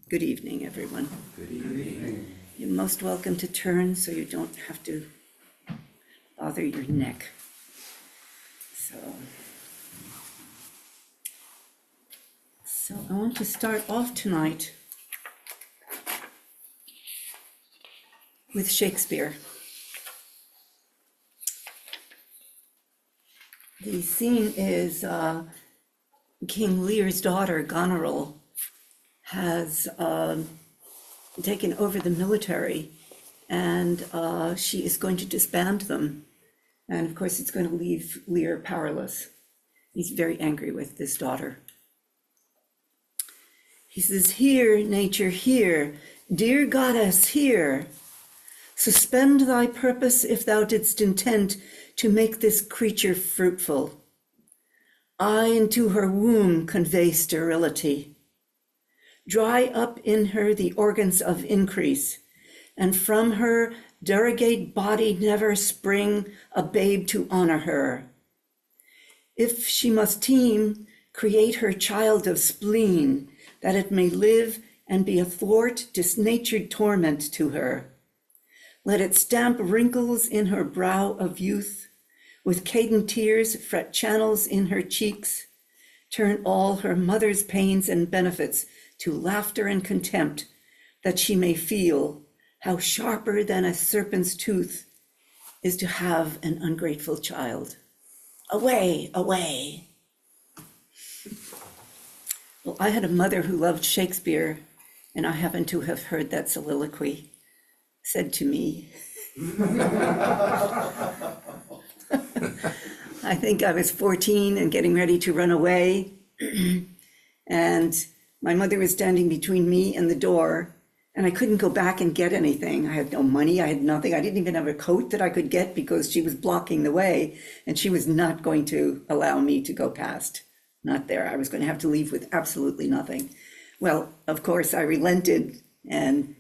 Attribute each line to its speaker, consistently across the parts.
Speaker 1: Good evening, everyone.
Speaker 2: Good evening.
Speaker 1: You're most welcome to turn so you don't have to bother your neck. So I want to start off tonight with Shakespeare. The scene is King Lear's daughter, Goneril, has taken over the military, and she is going to disband them. And of course, it's going to leave Lear powerless. He's very angry with this daughter. He says, "Hear, nature, hear, dear goddess, hear. Suspend thy purpose if thou didst intend to make this creature fruitful. I into her womb convey sterility. Dry up in her the organs of increase, and from her derogate body never spring a babe to honor her. If she must teem, create her child of spleen, that it may live and be athwart disnatured torment to her. Let it stamp wrinkles in her brow of youth, with cadent tears fret channels in her cheeks, turn all her mother's pains and benefits to laughter and contempt, that she may feel how sharper than a serpent's tooth is to have an ungrateful child. Away, away." Well, I had a mother who loved Shakespeare, and I happen to have heard that soliloquy said to me. I think I was 14 and getting ready to run away, and my mother was standing between me and the door, and I couldn't go back and get anything. I had no money, I had nothing. I didn't even have a coat that I could get because she was blocking the way, and she was not going to allow me to go past. Not there. I was going to have to leave with absolutely nothing. Well, of course, I relented and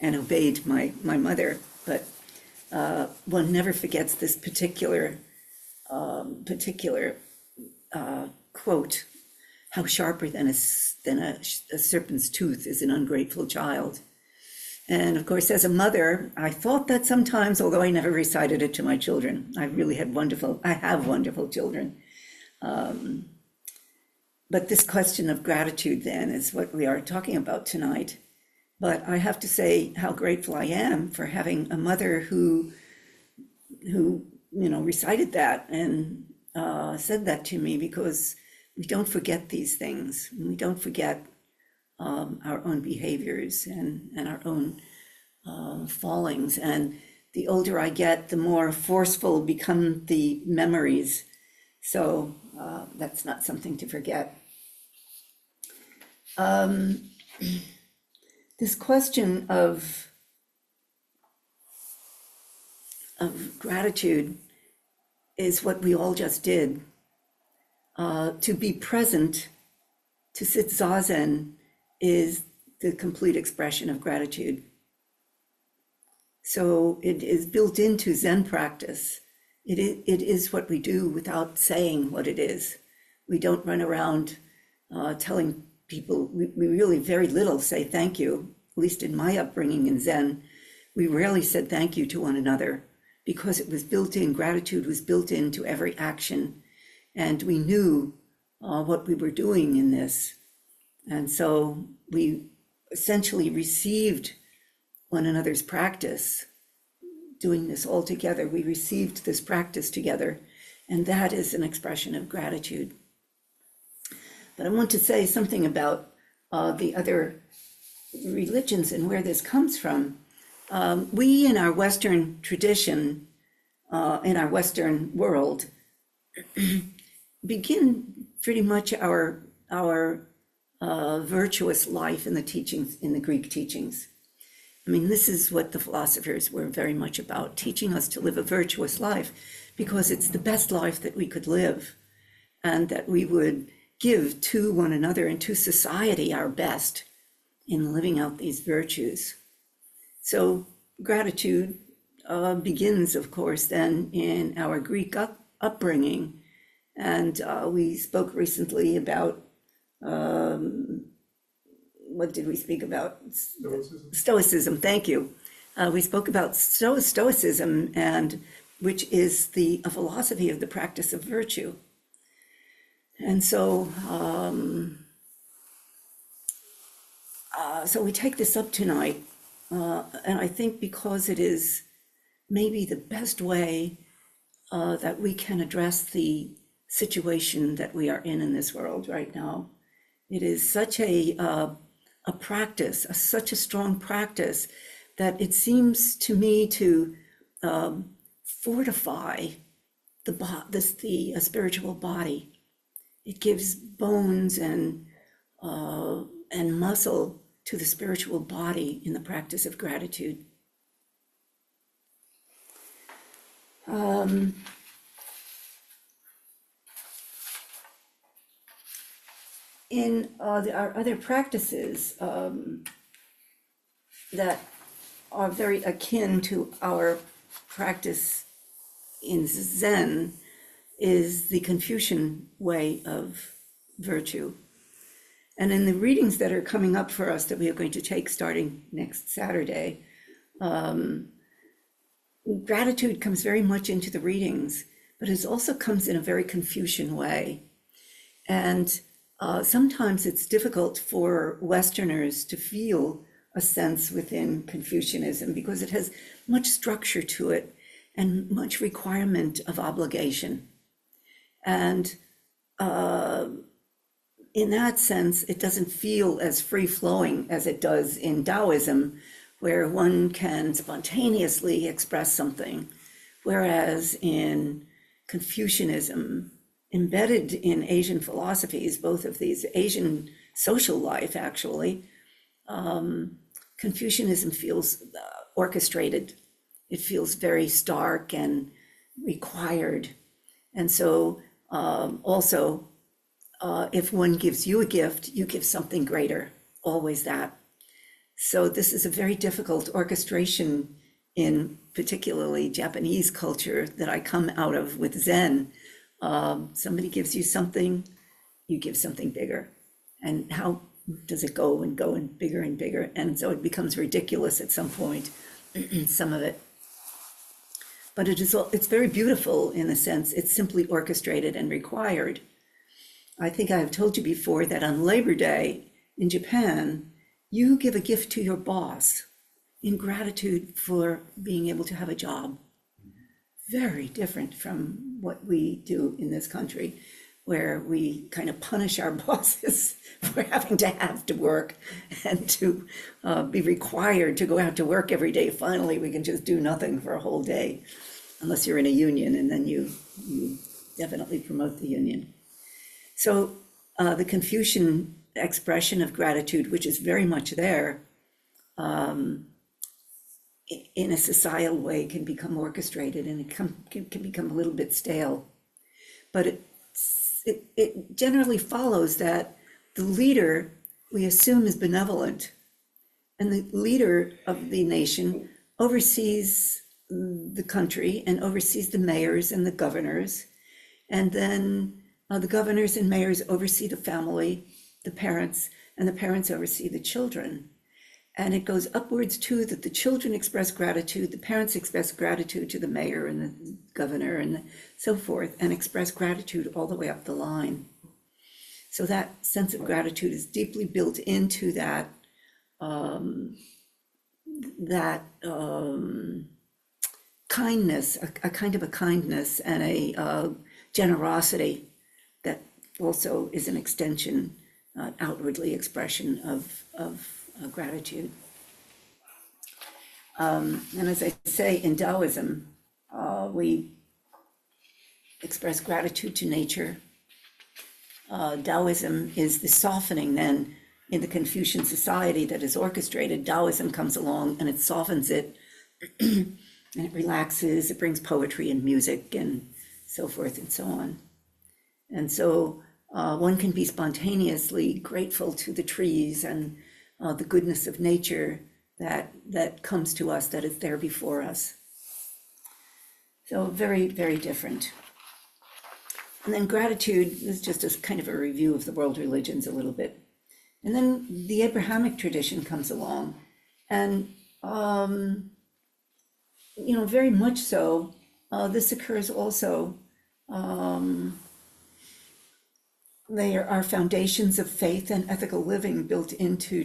Speaker 1: obeyed my mother, but one never forgets this particular quote: "How sharper than a serpent's tooth is an ungrateful child." And of course, as a mother, I thought that sometimes, although I never recited it to my children. I have wonderful children. But this question of gratitude then is what we are talking about tonight. But I have to say how grateful I am for having a mother who recited that and said that to me, because we don't forget these things. We don't forget our own behaviors and our own fallings. And the older I get, the more forceful become the memories. So that's not something to forget. This question of gratitude is what we all just did. To be present, to sit Zazen, is the complete expression of gratitude. So it is built into Zen practice. It is what we do without saying what it is. We don't run around telling people, we really very little say thank you. At least in my upbringing in Zen, we rarely said thank you to one another, because it was built in. Gratitude was built into every action, and we knew what we were doing in this. And so we essentially received one another's practice, doing this all together. We received this practice together, and that is an expression of gratitude. But I want to say something about the other religions and where this comes from. We in our Western tradition, in our Western world, begin pretty much our virtuous life in the teachings, in the Greek teachings. I mean, this is what the philosophers were very much about, teaching us to live a virtuous life, because it's the best life that we could live, and that we would give to one another and to society our best in living out these virtues. So gratitude begins, of course, then in our Greek upbringing. And we spoke recently about what did we speak about?
Speaker 2: Stoicism.
Speaker 1: Stoicism, thank you. We spoke about Stoicism, and which is a philosophy of the practice of virtue. And so, so we take this up tonight, and I think because it is maybe the best way that we can address the situation that we are in this world right now. It is such a practice, such a strong practice, that it seems to me to fortify the spiritual body. It gives bones and muscle to the spiritual body in the practice of gratitude. In our other practices that are very akin to our practice in Zen is the Confucian way of virtue. And in the readings that are coming up for us that we are going to take starting next Saturday, gratitude comes very much into the readings, but it also comes in a very Confucian way. And sometimes it's difficult for Westerners to feel a sense within Confucianism because it has much structure to it and much requirement of obligation. And in that sense, it doesn't feel as free-flowing as it does in Taoism, where one can spontaneously express something, whereas in Confucianism, embedded in Asian philosophies, both of these, Asian social life actually, Confucianism feels orchestrated. It feels very stark and required. And so also, if one gives you a gift, you give something greater, always that. So this is a very difficult orchestration in particularly Japanese culture that I come out of with Zen. Somebody gives you something, you give something bigger. And how does it go and bigger and bigger? And so it becomes ridiculous at some point, some of it. But it's very beautiful in the sense it's simply orchestrated and required. I think I have told you before that on Labor Day in Japan, you give a gift to your boss in gratitude for being able to have a job. Very different from what we do in this country, where we kind of punish our bosses for having to work and to be required to go out to work every day. Finally, we can just do nothing for a whole day, unless you're in a union, and then you definitely promote the union. So the Confucian expression of gratitude, which is very much there, in a societal way, can become orchestrated, and it can become a little bit stale. But it generally follows that the leader, we assume, is benevolent, and the leader of the nation oversees the country and oversees the mayors and the governors, and then the governors and mayors oversee the family, the parents, and the parents oversee the children. And it goes upwards too, that the children express gratitude, the parents express gratitude to the mayor and the governor and so forth, and express gratitude all the way up the line. So that sense of gratitude is deeply built into that kindness, a kind of a kindness and a generosity that also is an extension, outwardly expression of gratitude. And as I say, in Taoism, we express gratitude to nature. Taoism is the softening then in the Confucian society that is orchestrated. Taoism comes along and it softens it, and it relaxes, it brings poetry and music and so forth and so on. And so one can be spontaneously grateful to the trees and the goodness of nature that comes to us, that is there before us. So very, very different. And then gratitude is just a kind of a review of the world religions a little bit. And then the Abrahamic tradition comes along, and very much so, this occurs also. There are foundations of faith and ethical living built into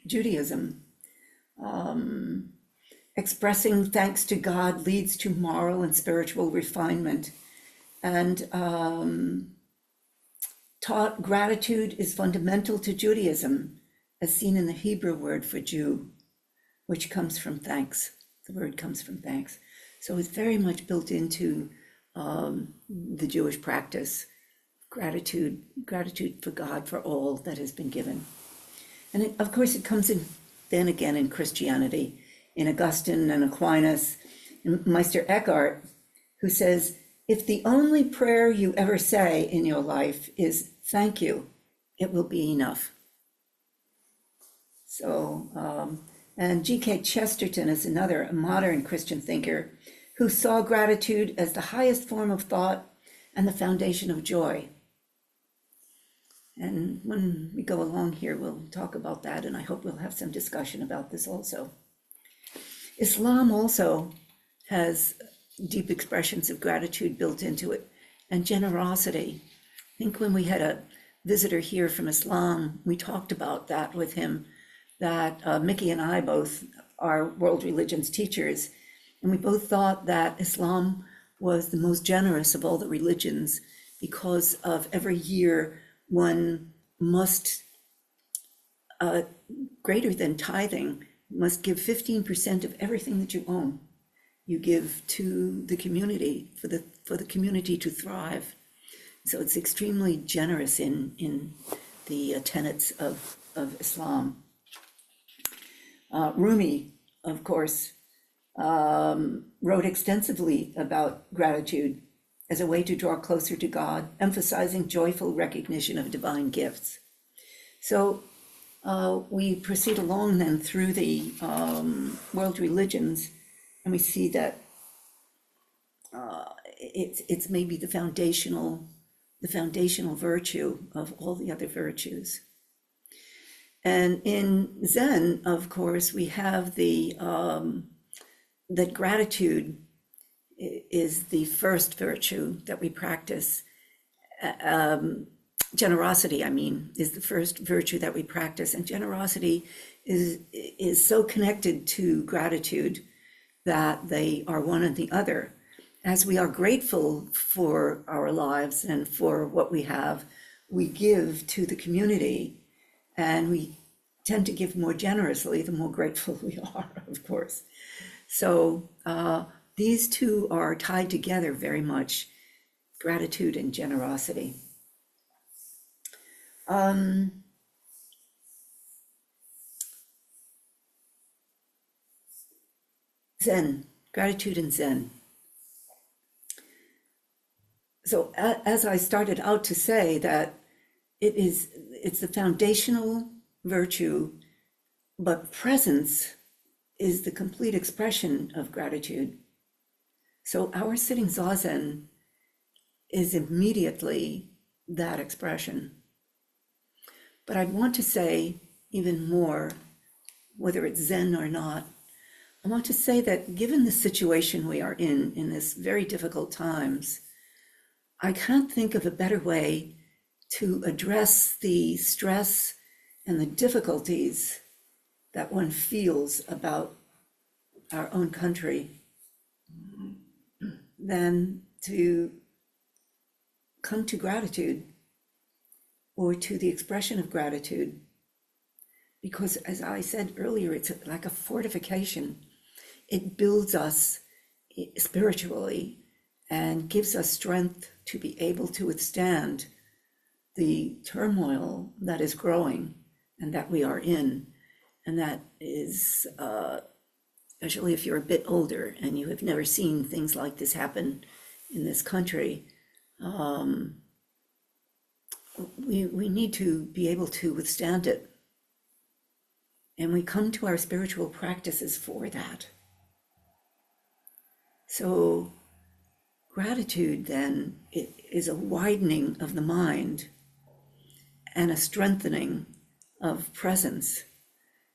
Speaker 1: Judaism. Expressing thanks to God leads to moral and spiritual refinement. And taught gratitude is fundamental to Judaism, as seen in the Hebrew word for Jew, which comes from thanks. The word comes from thanks. So it's very much built into the Jewish practice. Gratitude for God for all that has been given. And of course it comes in then again in Christianity, in Augustine and Aquinas, and Meister Eckhart, who says, if the only prayer you ever say in your life is thank you, it will be enough. So, and G.K. Chesterton is another modern Christian thinker who saw gratitude as the highest form of thought and the foundation of joy. And when we go along here, we'll talk about that, and I hope we'll have some discussion about this also. Islam also has deep expressions of gratitude built into it, and generosity. I think when we had a visitor here from Islam, we talked about that with him, that Mickey and I both are world religions teachers, and we both thought that Islam was the most generous of all the religions because of every year one must, greater than tithing, must give 15% of everything that you own. You give to the community for the community to thrive. So it's extremely generous in the tenets of Islam. Rumi, of course, wrote extensively about gratitude as a way to draw closer to God, emphasizing joyful recognition of divine gifts. So we proceed along then through the world religions, and we see that it's maybe the foundational virtue of all the other virtues. And in Zen, of course, we have that gratitude is the first virtue that we practice. Generosity, is the first virtue that we practice, and generosity is so connected to gratitude that they are one and the other. As we are grateful for our lives and for what we have, we give to the community, and we tend to give more generously the more grateful we are, of course. So these two are tied together very much, gratitude and generosity. Zen, gratitude and Zen. So as I started out to say, that it's the foundational virtue, but presence is the complete expression of gratitude. So our sitting Zazen is immediately that expression. But I'd want to say even more, whether it's Zen or not, I want to say that given the situation we are in this very difficult times, I can't think of a better way to address the stress and the difficulties that one feels about our own country than to come to gratitude, or to the expression of gratitude. Because as I said earlier, it's like a fortification. It builds us spiritually and gives us strength to be able to withstand the turmoil that is growing and that we are in. And that is, especially if you're a bit older and you have never seen things like this happen in this country, we need to be able to withstand it. And we come to our spiritual practices for that. So gratitude then is a widening of the mind and a strengthening of presence,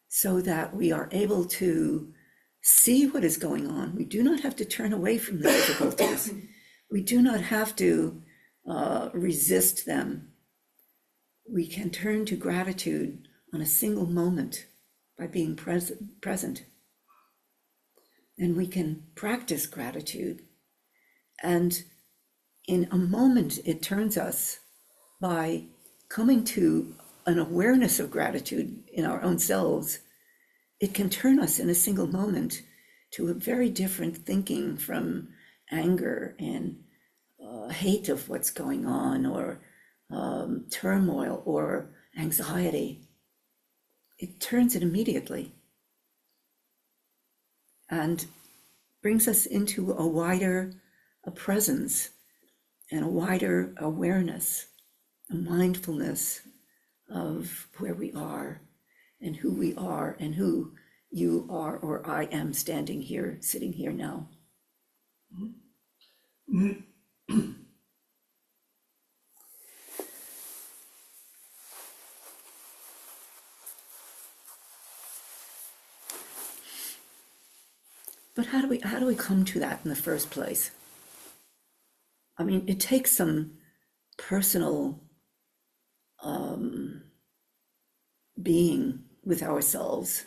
Speaker 1: so that we are able to see what is going on. We do not have to turn away from the difficulties. We do not have to resist them. We can turn to gratitude on a single moment by being present. And we can practice gratitude. And in a moment, it turns us by coming to an awareness of gratitude in our own selves. It can turn us in a single moment to a very different thinking from anger and hate of what's going on, or turmoil or anxiety. It turns it immediately and brings us into a wider presence and a wider awareness, a mindfulness of where we are and who you are or I am standing here, sitting here now. But how do we come to that in the first place? I mean, it takes some personal being with ourselves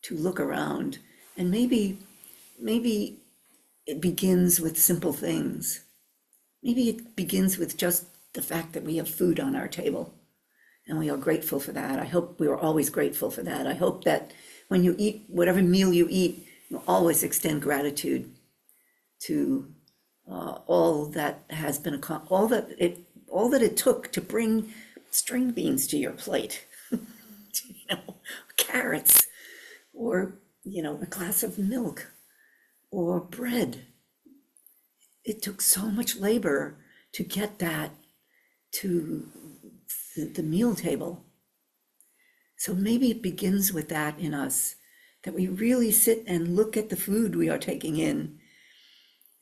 Speaker 1: to look around, and maybe it begins with simple things. Maybe it begins with just the fact that we have food on our table, and we are grateful for that. I hope we are always grateful for that. I hope that when you eat, whatever meal you eat, you always extend gratitude to all that has been all that it took to bring string beans to your plate, carrots, or a glass of milk, or bread. It took so much labor to get that to the meal table. So maybe it begins with that in us, that we really sit and look at the food we are taking in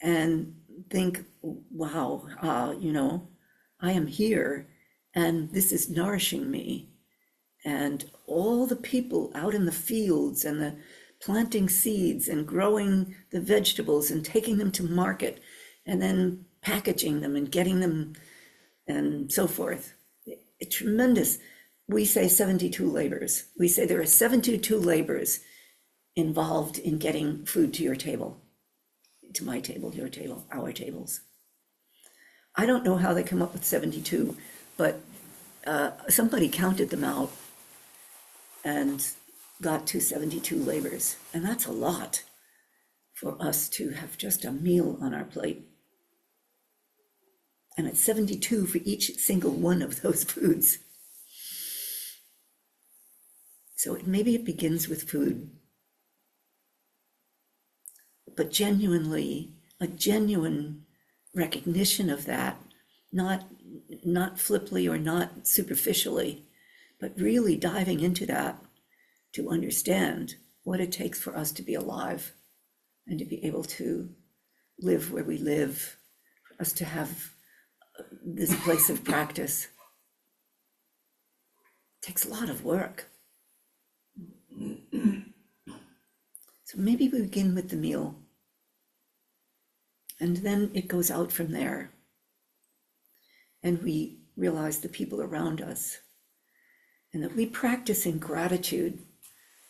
Speaker 1: and think, wow, I am here and this is nourishing me. And all the people out in the fields and the planting seeds and growing the vegetables and taking them to market and then packaging them and getting them and so forth. It's tremendous. We say 72 labors. We say there are 72 labors involved in getting food to your table, to my table, your table, our tables. I don't know how they come up with 72, but somebody counted them out and got to 72 labors. And that's a lot for us to have just a meal on our plate. And it's 72 for each single one of those foods. So maybe it begins with food. But genuinely, a genuine recognition of that, not flippantly or not superficially, but really diving into that to understand what it takes for us to be alive and to be able to live where we live, for us to have this place of practice. It takes a lot of work. So maybe we begin with the meal, and then it goes out from there. And we realize the people around us, and that we practice in gratitude.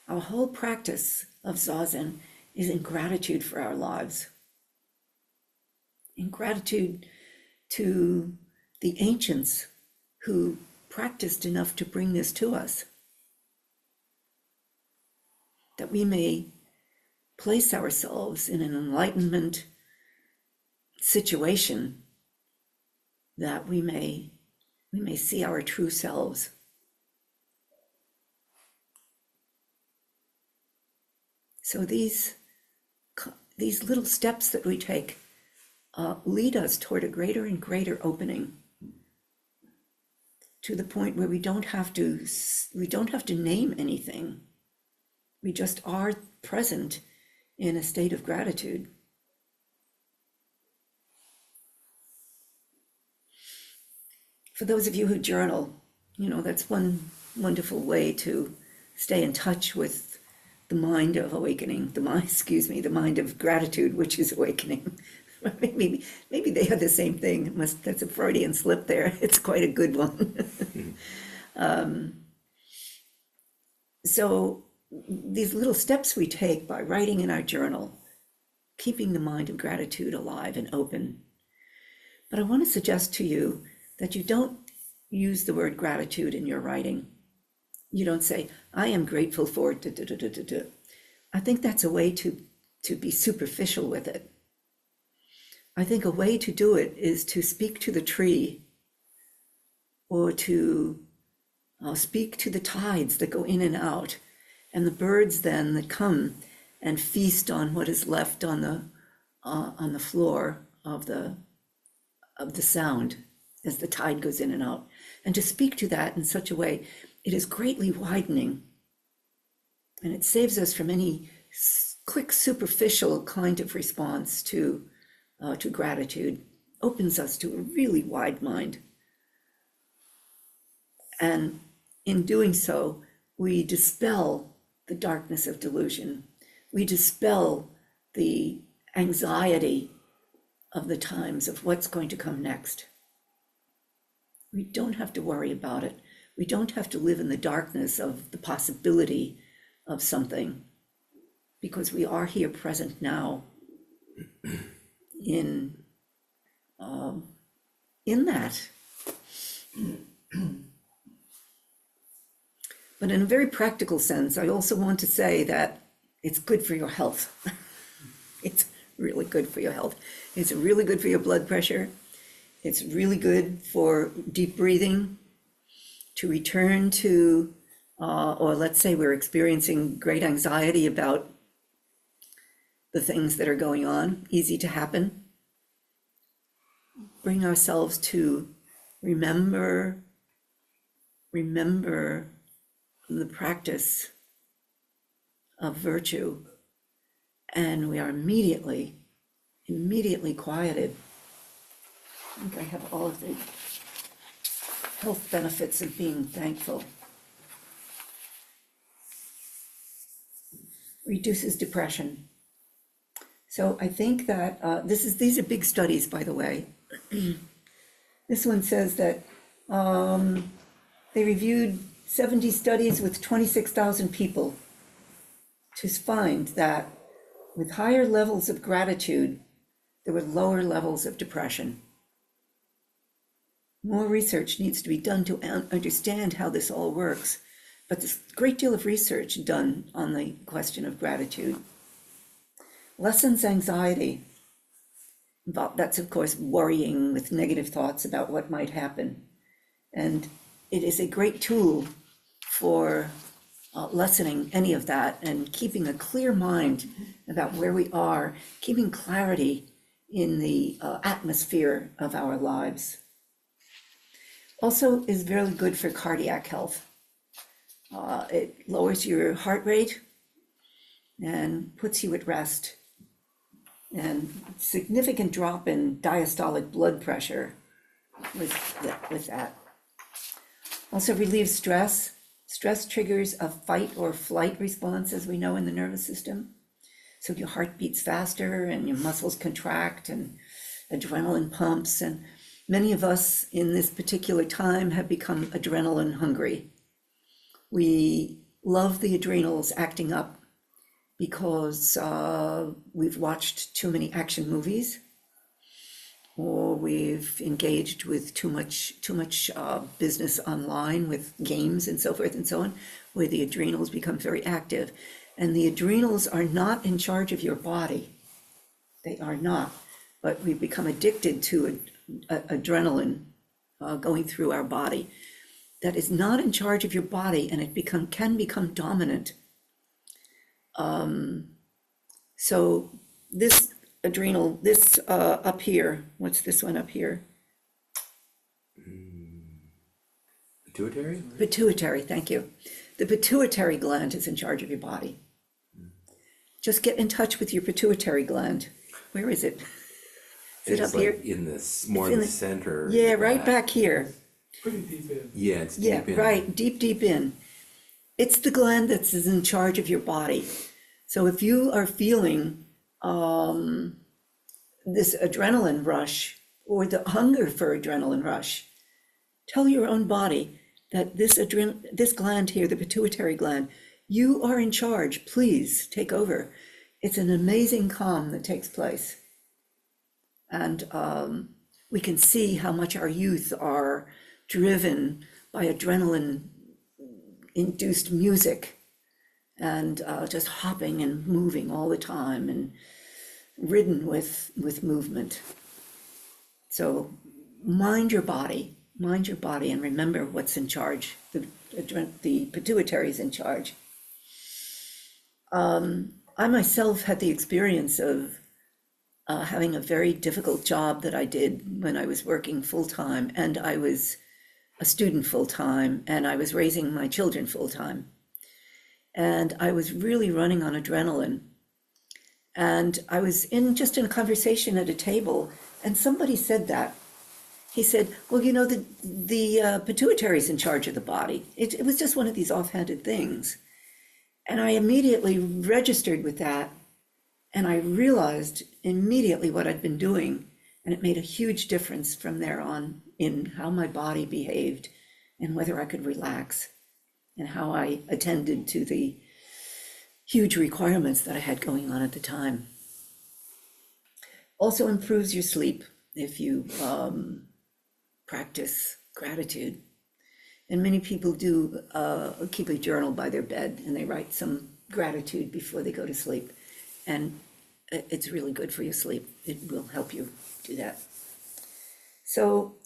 Speaker 1: Our whole practice of Zazen is in gratitude for our lives, in gratitude to the ancients who practiced enough to bring this to us, that we may place ourselves in an enlightenment situation, that we may see our true selves. So these little steps that we take lead us toward a greater and greater opening, to the point where we don't have to name anything. We just are present in a state of gratitude. For those of you who journal, that's one wonderful way to stay in touch with the mind of awakening, the mind of gratitude, which is awakening. maybe they are the same thing. That's a Freudian slip there. It's quite a good one. So these little steps we take by writing in our journal, keeping the mind of gratitude alive and open. But I want to suggest to you that you don't use the word gratitude in your writing. You don't say, I am grateful for da, da, da, da, da, da. I think that's a way to be superficial with it. I think a way to do it is to speak to the tree, or to speak to the tides that go in and out, and the birds then that come and feast on what is left on the floor of the sound as the tide goes in and out, and to speak to that in such a way, it is greatly widening, and it saves us from any quick superficial kind of response to gratitude, opens us to a really wide mind. And in doing so, we dispel the darkness of delusion. We dispel the anxiety of the times of what's going to come next. We don't have to worry about it. We don't have to live in the darkness of the possibility of something, because we are here present now in that. But in a very practical sense, I also want to say that it's good for your health. It's really good for your health. It's really good for your blood pressure. It's really good for deep breathing, to return to, or let's say we're experiencing great anxiety about the things that are going on, easy to happen. Bring ourselves to remember the practice of virtue, and we are immediately quieted. I think I have all of the health benefits of being thankful. Reduces depression. So I think that these are big studies, by the way. This one says that they reviewed 70 studies with 26,000 people to find that with higher levels of gratitude, there were lower levels of depression. More research needs to be done to understand how this all works, but there's a great deal of research done on the question of gratitude. Lessens anxiety. That's, of course, worrying with negative thoughts about what might happen. And it is a great tool for lessening any of that and keeping a clear mind about where we are, keeping clarity in the atmosphere of our lives. Also is very good for cardiac health. It lowers your heart rate and puts you at rest. And significant drop in diastolic blood pressure with that. Also relieves stress. Stress triggers a fight or flight response, as we know, in the nervous system. So your heart beats faster and your muscles contract and adrenaline pumps. And many of us in this particular time have become adrenaline hungry. We love the adrenals acting up because we've watched too many action movies, or we've engaged with too much business online with games and so forth and so on, where the adrenals become very active. And the adrenals are not in charge of your body. They are not, but we've become addicted to adrenaline going through our body. That is not in charge of your body, and it can become dominant. So this adrenal, this up here, what's this one up here?
Speaker 2: Pituitary?
Speaker 1: Pituitary, thank you. The pituitary gland is in charge of your body. Just get in touch with your pituitary gland. Where is it? Is it up here?
Speaker 2: In this, more in the center.
Speaker 1: Yeah, right back here.
Speaker 3: Pretty deep in.
Speaker 2: Yeah, it's
Speaker 1: Yeah,
Speaker 2: deep in.
Speaker 1: right, deep, deep in. It's the gland that's in charge of your body. So if you are feeling this adrenaline rush or the hunger for adrenaline rush, tell your own body that this gland here, the pituitary gland, you are in charge. Please take over. It's an amazing calm that takes place. And we can see how much our youth are driven by adrenaline induced music and just hopping and moving all the time and ridden with movement. So mind your body and remember what's in charge. The pituitary is in charge. I myself had the experience of having a very difficult job that I did when I was working full-time, and I was a student full-time, and I was raising my children full-time. And I was really running on adrenaline. And I was just in a conversation at a table, and somebody said that. He said, well, you know, the pituitary is in charge of the body. It was just one of these offhanded things. And I immediately registered with that. And I realized immediately what I'd been doing. And it made a huge difference from there on in how my body behaved and whether I could relax and how I attended to the huge requirements that I had going on at the time. Also improves your sleep if you practice gratitude. And many people do keep a journal by their bed and they write some gratitude before they go to sleep. And it's really good for your sleep. It will help you do that. So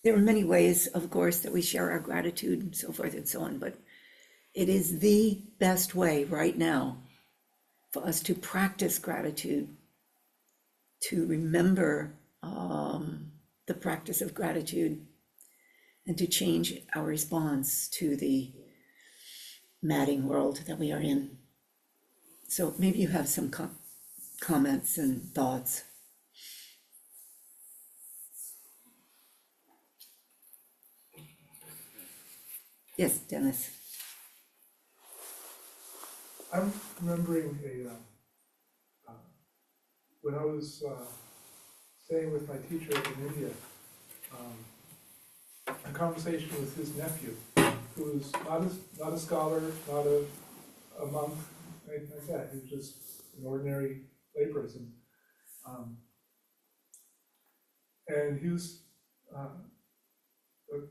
Speaker 1: there are many ways, of course, that we share our gratitude and so forth and so on, but it is the best way right now for us to practice gratitude, to remember the practice of gratitude, and to change our response to the madding world that we are in. So maybe you have some comments and thoughts. Yes, Dennis.
Speaker 3: I'm remembering when I was staying with my teacher in India, a conversation with his nephew, who was not a scholar, not a monk, anything like that. He was just an ordinary layperson. And he was,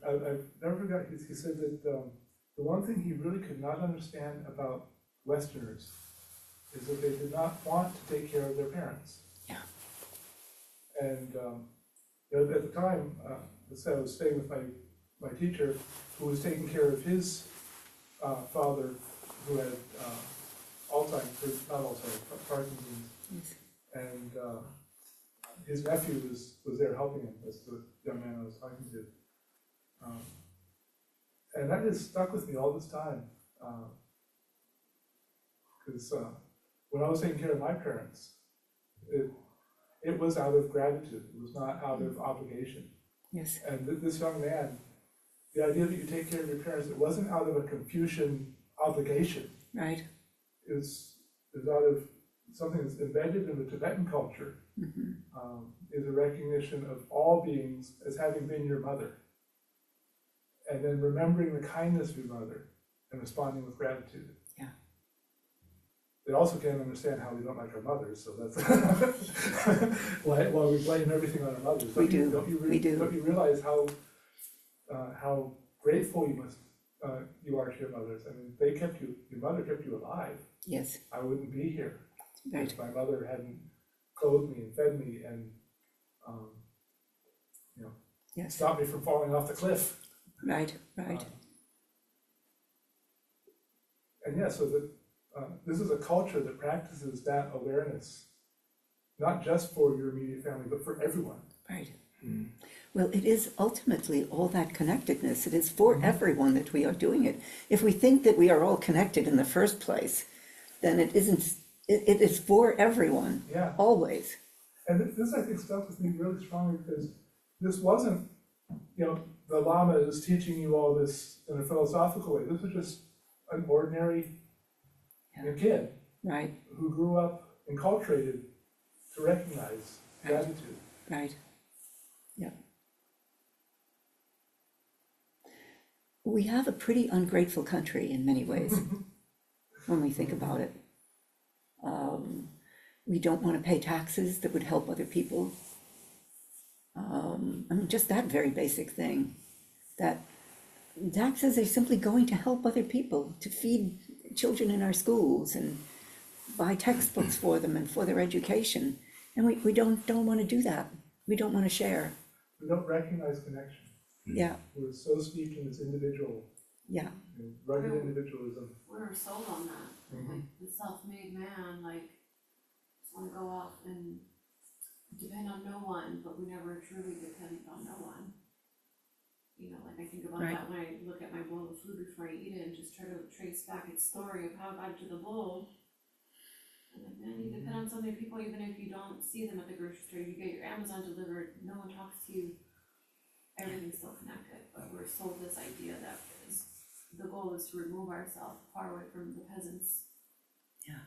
Speaker 3: I've never forgot, he said that the one thing he really could not understand about Westerners is that they did not want to take care of their parents.
Speaker 1: Yeah.
Speaker 3: And you know, at the time, I was staying with my teacher, who was taking care of his father, who had Alzheimer's, not Alzheimer's, Parkinson's.
Speaker 1: Yes.
Speaker 3: And his nephew was there helping him. That's the young man I was talking to. And that has stuck with me all this time. Because when I was taking care of my parents, it was out of gratitude. It was not out of obligation.
Speaker 1: Yes.
Speaker 3: And this young man, the idea that you take care of your parents, it wasn't out of a Confucian obligation.
Speaker 1: Right.
Speaker 3: It was out of something that's embedded in the Tibetan culture, is a recognition of all beings as having been your mother. And then remembering the kindness of your mother and responding with gratitude.
Speaker 1: Yeah.
Speaker 3: They also can't understand how we don't like our mothers, so that's why we blame everything on our mothers.
Speaker 1: We do.
Speaker 3: Don't you realize how grateful you are to your mothers? I mean, your mother kept you alive.
Speaker 1: Yes.
Speaker 3: I wouldn't be here
Speaker 1: Right.
Speaker 3: if my mother hadn't clothed me and fed me and
Speaker 1: Yes.
Speaker 3: stopped me from falling off the cliff.
Speaker 1: Right. Right.
Speaker 3: And yeah, so this is a culture that practices that awareness, not just for your immediate family, but for everyone.
Speaker 1: Right. Well, it is ultimately all that connectedness. It is for everyone that we are doing it. If we think that we are all connected in the first place, then it isn't. It is for everyone.
Speaker 3: Yeah.
Speaker 1: Always.
Speaker 3: And this, I think, stuck with me really strongly because this wasn't, the Lama is teaching you all this in a philosophical way. This was just an ordinary kid
Speaker 1: Right,
Speaker 3: who grew up enculturated to recognize gratitude.
Speaker 1: right. Yeah. We have a pretty ungrateful country in many ways, when we think about it. We don't want to pay taxes that would help other people. Just that very basic thing, that taxes are simply going to help other people, to feed children in our schools and buy textbooks for them and for their education. And we don't want to do that. We don't want to share.
Speaker 3: We don't recognize connection.
Speaker 1: Yeah,
Speaker 3: We're so steeped in this individual,
Speaker 1: yeah,
Speaker 3: rugged individualism.
Speaker 4: We're sold on that, like the self-made man, like, just wanna go off and depend on no one, but we never truly depend on no one. Like I think about
Speaker 1: Right.
Speaker 4: that when I look at my bowl of food before I eat it and just try to trace back its story of how it got to the bowl. I'm like, man, you depend on so many people, even if you don't see them at the grocery store, you get your Amazon delivered, no one talks to you. Everything's still connected, but we're sold this idea that the goal is to remove ourselves far away from the peasants.
Speaker 1: yeah.